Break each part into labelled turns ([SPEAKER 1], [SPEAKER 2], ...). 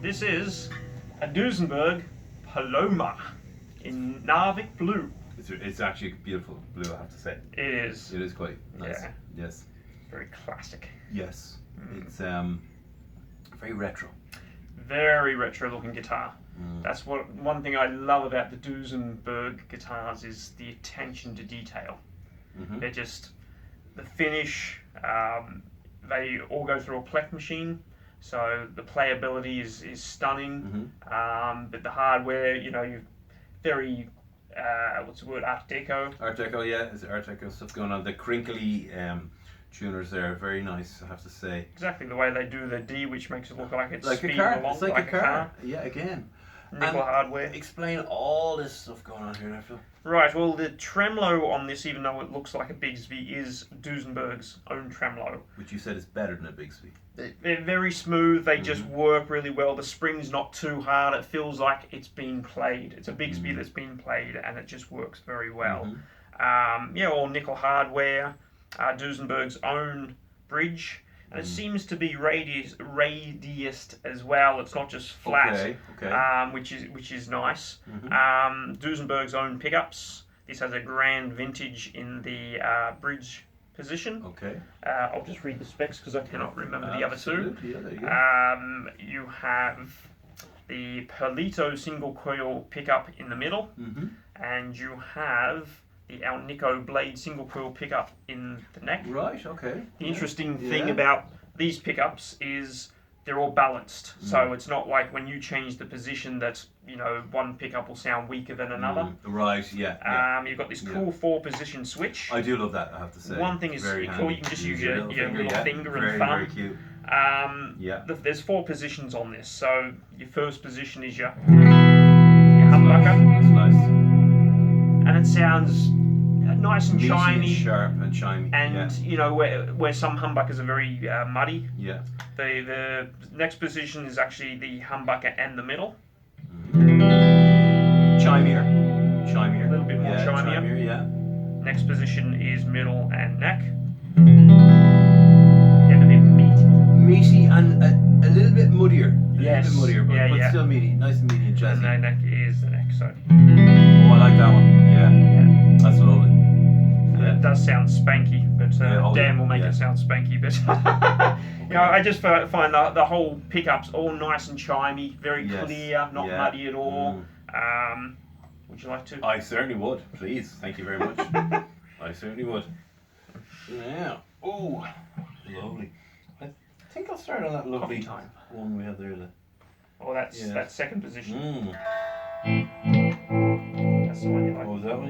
[SPEAKER 1] This is a Duesenberg Paloma in Narvik blue.
[SPEAKER 2] It's actually beautiful blue, I have to say.
[SPEAKER 1] It is.
[SPEAKER 2] It is quite nice.
[SPEAKER 1] Yeah.
[SPEAKER 2] Yes.
[SPEAKER 1] Very classic.
[SPEAKER 2] Yes. It's very retro.
[SPEAKER 1] Very retro looking guitar. That's one thing I love about the Duesenberg guitars is the attention to detail. They're just the finish. They all go through a pleth machine, so the playability is stunning. But the hardware, you've very what's the word? Art Deco.
[SPEAKER 2] Art Deco, yeah. There's Art Deco stuff going on. The crinkly tuners there are very nice, I have to say.
[SPEAKER 1] Exactly the way they do the D, which makes it look like it's
[SPEAKER 2] like
[SPEAKER 1] speeding
[SPEAKER 2] a car.
[SPEAKER 1] along
[SPEAKER 2] It's like a car. Yeah, again.
[SPEAKER 1] Nickel hardware.
[SPEAKER 2] Explain all this stuff going on here now, Phil.
[SPEAKER 1] Right, well, the tremolo on this, even though it looks like a Bigsby, is Duesenberg's own tremolo.
[SPEAKER 2] Which you said is better than a Bigsby.
[SPEAKER 1] They're very smooth, they just work really well. The spring's not too hard, it feels like it's been played. It's a Bigsby that's been played, and it just works very well. All nickel hardware, Duesenberg's own bridge. And it seems to be radiused as well. It's not just flat, which is nice. Duesenberg's own pickups. This has a grand vintage in the bridge position. I'll just read the specs because I cannot remember the other two.
[SPEAKER 2] Yeah, there you go.
[SPEAKER 1] You have the Perlito single coil pickup in the middle, and you have the Alnico blade single coil pickup in the neck.
[SPEAKER 2] Right, okay.
[SPEAKER 1] The interesting thing about these pickups is they're all balanced. So it's not like when you change the position that, one pickup will sound weaker than another.
[SPEAKER 2] Right, yeah.
[SPEAKER 1] You've got this cool 4-position switch.
[SPEAKER 2] I do love that, I have to say.
[SPEAKER 1] One thing is
[SPEAKER 2] very
[SPEAKER 1] cool, you can just use your little finger and thumb.
[SPEAKER 2] Very cute.
[SPEAKER 1] There's 4 positions on this. So your first position is your humbucker.
[SPEAKER 2] That's nice.
[SPEAKER 1] And it sounds nice and chimey,
[SPEAKER 2] sharp and chimey,
[SPEAKER 1] and where some humbuckers are very muddy.
[SPEAKER 2] Yeah.
[SPEAKER 1] The next position is actually the humbucker and the middle.
[SPEAKER 2] Chimier,
[SPEAKER 1] a little bit more chimier.
[SPEAKER 2] Yeah.
[SPEAKER 1] Next position is middle and neck. Getting a bit meaty
[SPEAKER 2] And a little bit muddier.
[SPEAKER 1] Yes.
[SPEAKER 2] A little bit muddier, but still meaty, nice and meaty and jazzy.
[SPEAKER 1] And the neck is the neck. So.
[SPEAKER 2] Oh, I like that one. Yeah. That's lovely.
[SPEAKER 1] It does sound spanky, but Dan will make it sound spanky. But I just find the whole pickups all nice and chimey, very clear, not muddy at all. Would you like to?
[SPEAKER 2] I certainly would. Please, thank you very much. I certainly would. Yeah. Oh, lovely. I think I'll start on that lovely one we have there.
[SPEAKER 1] Oh, that second position. That's the one you like.
[SPEAKER 2] Oh, is that one?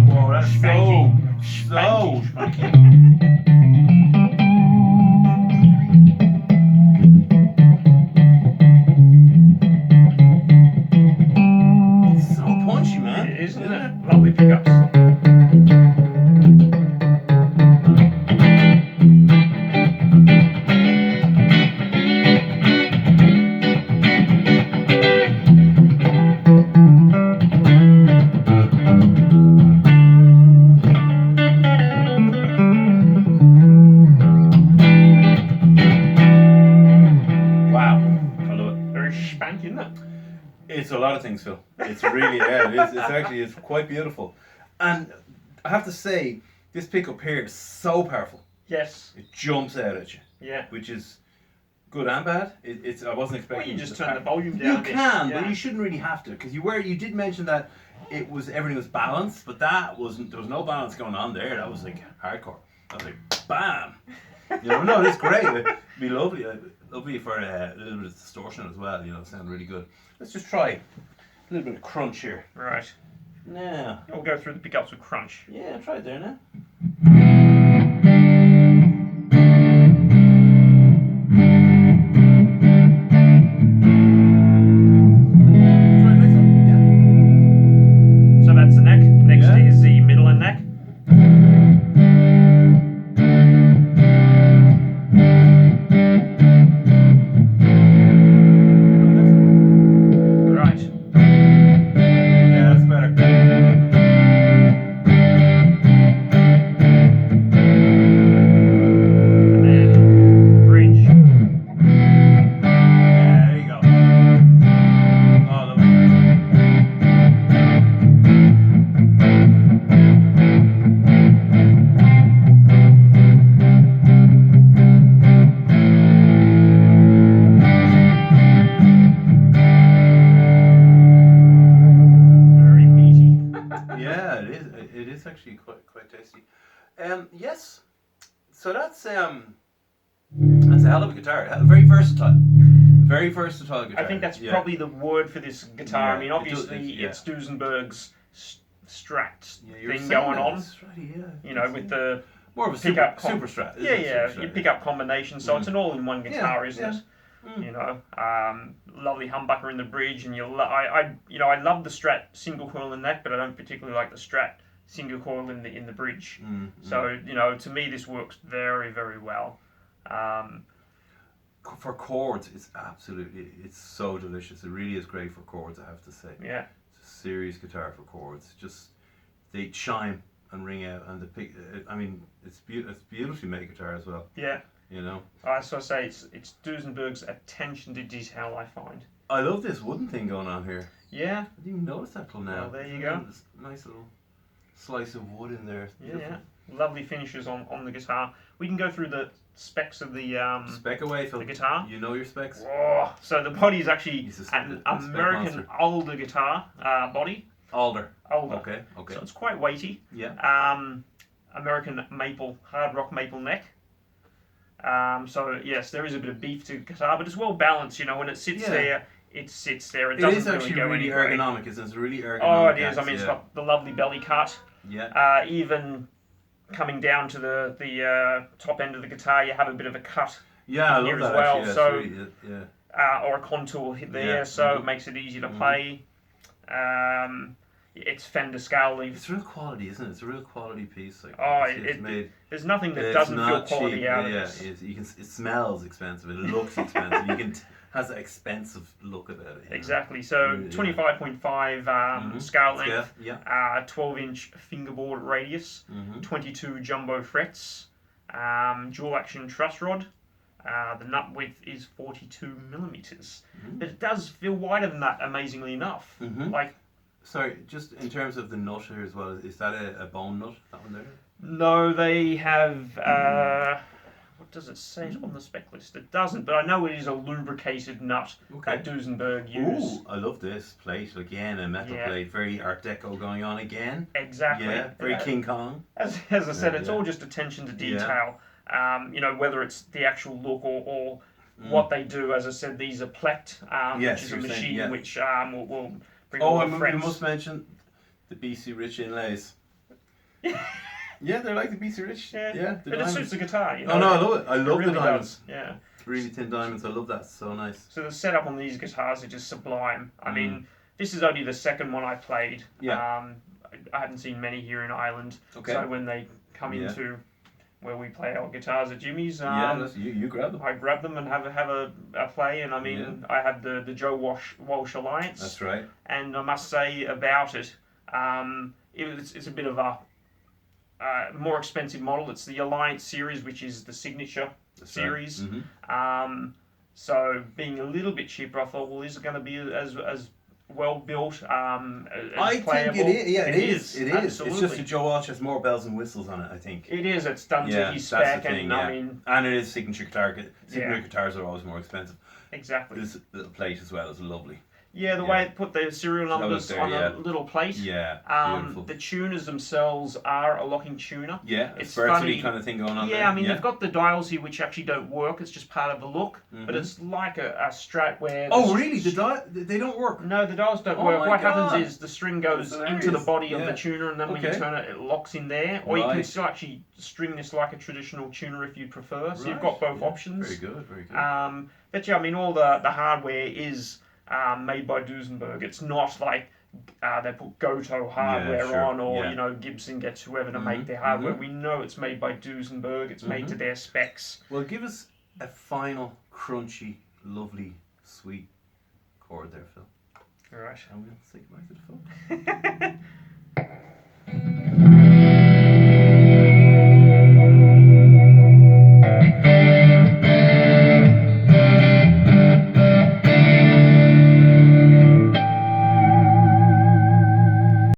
[SPEAKER 2] Whoa, that's so so punchy, man.
[SPEAKER 1] Isn't it? Lovely pickups.
[SPEAKER 2] Wow, I love it.
[SPEAKER 1] Very spanky, isn't it?
[SPEAKER 2] It's a lot of things, Phil. It's really, yeah, it is. It's actually, it's quite beautiful. And I have to say, this pickup here is so powerful.
[SPEAKER 1] Yes.
[SPEAKER 2] It jumps out at you,
[SPEAKER 1] Yeah.
[SPEAKER 2] which is good and bad. It's I wasn't expecting.
[SPEAKER 1] Well, you just
[SPEAKER 2] the
[SPEAKER 1] turn the
[SPEAKER 2] power.
[SPEAKER 1] volume down.
[SPEAKER 2] You
[SPEAKER 1] a bit.
[SPEAKER 2] can,
[SPEAKER 1] Yeah.
[SPEAKER 2] but you shouldn't really have to, because you did mention that it was everything was balanced, but that wasn't. There was no balance going on there. That was like hardcore. I was like, bam. You know, no, it's great. It'd be lovely, lovely for a little bit of distortion as well. You know, sound really good. Let's just try a little bit of crunch here.
[SPEAKER 1] Right.
[SPEAKER 2] Now,
[SPEAKER 1] We'll go through the pickups with crunch.
[SPEAKER 2] yeah, try it there now. Try the next one. Yeah.
[SPEAKER 1] So that's the neck. Next
[SPEAKER 2] Yeah.
[SPEAKER 1] is the middle and neck. Right.
[SPEAKER 2] Yeah, that's better.
[SPEAKER 1] And then bridge.
[SPEAKER 2] Yeah, there you go. Oh, lovely.
[SPEAKER 1] Very meaty.
[SPEAKER 2] Yeah, it is. It is actually quite tasty. Yes. So that's a hell of a guitar. Very versatile. Very versatile guitar.
[SPEAKER 1] I think that's
[SPEAKER 2] Yeah.
[SPEAKER 1] probably the word for this guitar. I
[SPEAKER 2] Yeah,
[SPEAKER 1] mean,
[SPEAKER 2] it does-
[SPEAKER 1] obviously,
[SPEAKER 2] yeah.
[SPEAKER 1] it's Duesenberg's Strat
[SPEAKER 2] Yeah, you were
[SPEAKER 1] thing
[SPEAKER 2] saying
[SPEAKER 1] going
[SPEAKER 2] that.
[SPEAKER 1] on.
[SPEAKER 2] That's right, yeah.
[SPEAKER 1] You know, with the
[SPEAKER 2] more of a
[SPEAKER 1] pickup
[SPEAKER 2] super strat.
[SPEAKER 1] yeah, your pickup combination. So it's an all-in-one guitar,
[SPEAKER 2] Yeah,
[SPEAKER 1] isn't
[SPEAKER 2] yeah.
[SPEAKER 1] it? You know, lovely humbucker in the bridge, and I love the Strat single coil in the neck, but I don't particularly like the Strat single coil in the bridge. So you know, to me, this works very, very well.
[SPEAKER 2] For chords, it's so delicious. It really is great for chords, I have to say.
[SPEAKER 1] Yeah,
[SPEAKER 2] It's a serious guitar for chords. Just they chime and ring out, and it's beautifully made guitar as well.
[SPEAKER 1] yeah.
[SPEAKER 2] You know,
[SPEAKER 1] So I say it's Duesenberg's attention to detail. I find.
[SPEAKER 2] I love this wooden thing going on here.
[SPEAKER 1] Yeah,
[SPEAKER 2] I didn't even notice that till now.
[SPEAKER 1] Well, there you go.
[SPEAKER 2] There's a nice little slice of wood in there. It's
[SPEAKER 1] yeah,
[SPEAKER 2] beautiful.
[SPEAKER 1] yeah. Lovely finishes on the guitar. We can go through the specs of the
[SPEAKER 2] Spec away, Phil.
[SPEAKER 1] the guitar.
[SPEAKER 2] You know your specs.
[SPEAKER 1] Oh, so the body is actually
[SPEAKER 2] He's a
[SPEAKER 1] an
[SPEAKER 2] spec
[SPEAKER 1] American
[SPEAKER 2] monster.
[SPEAKER 1] older guitar body.
[SPEAKER 2] Alder.
[SPEAKER 1] Older.
[SPEAKER 2] Okay. Okay.
[SPEAKER 1] So it's quite weighty.
[SPEAKER 2] Yeah.
[SPEAKER 1] American maple, hard rock maple neck. So yes, there is a bit of beef to the guitar, but it's well balanced. You know, when it sits
[SPEAKER 2] Yeah.
[SPEAKER 1] there, it sits there. It
[SPEAKER 2] It
[SPEAKER 1] doesn't
[SPEAKER 2] is
[SPEAKER 1] really
[SPEAKER 2] actually
[SPEAKER 1] go
[SPEAKER 2] really
[SPEAKER 1] anywhere.
[SPEAKER 2] ergonomic, isn't it? It's really ergonomic.
[SPEAKER 1] Oh, it is. I
[SPEAKER 2] axe,
[SPEAKER 1] mean, it's
[SPEAKER 2] yeah.
[SPEAKER 1] got the lovely belly cut.
[SPEAKER 2] Yeah.
[SPEAKER 1] Even coming down to the top end of the guitar, you have a bit of a cut
[SPEAKER 2] Yeah, I
[SPEAKER 1] here
[SPEAKER 2] love
[SPEAKER 1] as
[SPEAKER 2] that
[SPEAKER 1] well,
[SPEAKER 2] actually.
[SPEAKER 1] so-
[SPEAKER 2] That's really, yeah.
[SPEAKER 1] or a contour hit there,
[SPEAKER 2] Yeah.
[SPEAKER 1] so
[SPEAKER 2] Mhm.
[SPEAKER 1] it makes it easy to
[SPEAKER 2] Mhm.
[SPEAKER 1] play. It's Fender scale leaf.
[SPEAKER 2] It's real quality, isn't it? It's a real quality piece. Like,
[SPEAKER 1] Oh,
[SPEAKER 2] it's made.
[SPEAKER 1] There's nothing that
[SPEAKER 2] It's
[SPEAKER 1] doesn't feel
[SPEAKER 2] not
[SPEAKER 1] quality
[SPEAKER 2] cheap.
[SPEAKER 1] out of
[SPEAKER 2] Yeah,
[SPEAKER 1] this.
[SPEAKER 2] it smells expensive. It looks expensive. You can has that expensive look about it. You know?
[SPEAKER 1] Exactly. So
[SPEAKER 2] Yeah.
[SPEAKER 1] 25.5
[SPEAKER 2] Mhm.
[SPEAKER 1] scale length,
[SPEAKER 2] Yeah.
[SPEAKER 1] 12-inch fingerboard radius,
[SPEAKER 2] Mhm.
[SPEAKER 1] 22 jumbo frets, dual action truss rod. The nut width is 42 millimeters,
[SPEAKER 2] Mhm.
[SPEAKER 1] but it does feel wider than that. Amazingly enough,
[SPEAKER 2] Mhm.
[SPEAKER 1] like
[SPEAKER 2] Sorry, just in terms of the nut here as well, is that a bone nut? That one there?
[SPEAKER 1] no, they have What does it say on the spec list? It doesn't, but I know it is a lubricated nut that Duesenberg use.
[SPEAKER 2] Ooh, I love this plate again, a metal plate, very Art Deco going on again.
[SPEAKER 1] Exactly.
[SPEAKER 2] Yeah, very King Kong.
[SPEAKER 1] As I said, it's all just attention to detail. You know, whether it's the actual look or what they do. As I said, these are plecked, which is a machine which will bring all the frets.
[SPEAKER 2] You must mention the BC Rich inlays. Yeah, they're like the BC Rich. Yeah,
[SPEAKER 1] but it suits the guitar. You know?
[SPEAKER 2] Oh no, I love it. I love the diamonds.
[SPEAKER 1] Yeah,
[SPEAKER 2] really thin diamonds. I love that. So nice.
[SPEAKER 1] So the setup on these guitars are just sublime. I mean, this is only the second one I played. Yeah. I hadn't seen many here in Ireland. Okay. So when they come into where we play our guitars at Jimmy's,
[SPEAKER 2] you grab them.
[SPEAKER 1] I grab them and have a play. And I mean, I had the Joe Walsh Alliance.
[SPEAKER 2] That's right.
[SPEAKER 1] And I must say about it, it's a bit of a more expensive model. It's the Alliance series, which is the signature series. Right. So being a little bit cheaper, I thought, well, is it going to be as well built?
[SPEAKER 2] I think it is. Yeah, it is. It is. Absolutely. It's just that Joe Walsh has more bells and whistles on it, I think.
[SPEAKER 1] It is. It's done to his spec, and I mean,
[SPEAKER 2] and it is signature guitar. Signature guitars are always more expensive.
[SPEAKER 1] Exactly.
[SPEAKER 2] This little plate as well is lovely.
[SPEAKER 1] Yeah, the way it put the serial numbers on a little plate.
[SPEAKER 2] Yeah, beautiful.
[SPEAKER 1] The tuners themselves are a locking tuner.
[SPEAKER 2] Yeah, it's funny kind of thing going on there.
[SPEAKER 1] Yeah, I mean, they've got the dials here which actually don't work. It's just part of the look. But it's like a Strat where...
[SPEAKER 2] Oh, really? They don't work?
[SPEAKER 1] No, the dials don't work. What happens is the string goes into the body of the tuner, and then when you turn it, it locks in there. Or you can still actually string this like a traditional tuner if you prefer. So you've got both options.
[SPEAKER 2] Very good, very good.
[SPEAKER 1] But yeah, I mean, all the hardware is... made by Duesenberg. It's not like they put Goto hardware on, or you know, Gibson gets whoever to make their hardware. We know it's made by Duesenberg. It's made to their specs.
[SPEAKER 2] Well, give us a final crunchy, lovely, sweet chord there, Phil.
[SPEAKER 1] All right.
[SPEAKER 2] And we'll say goodbye to the phone.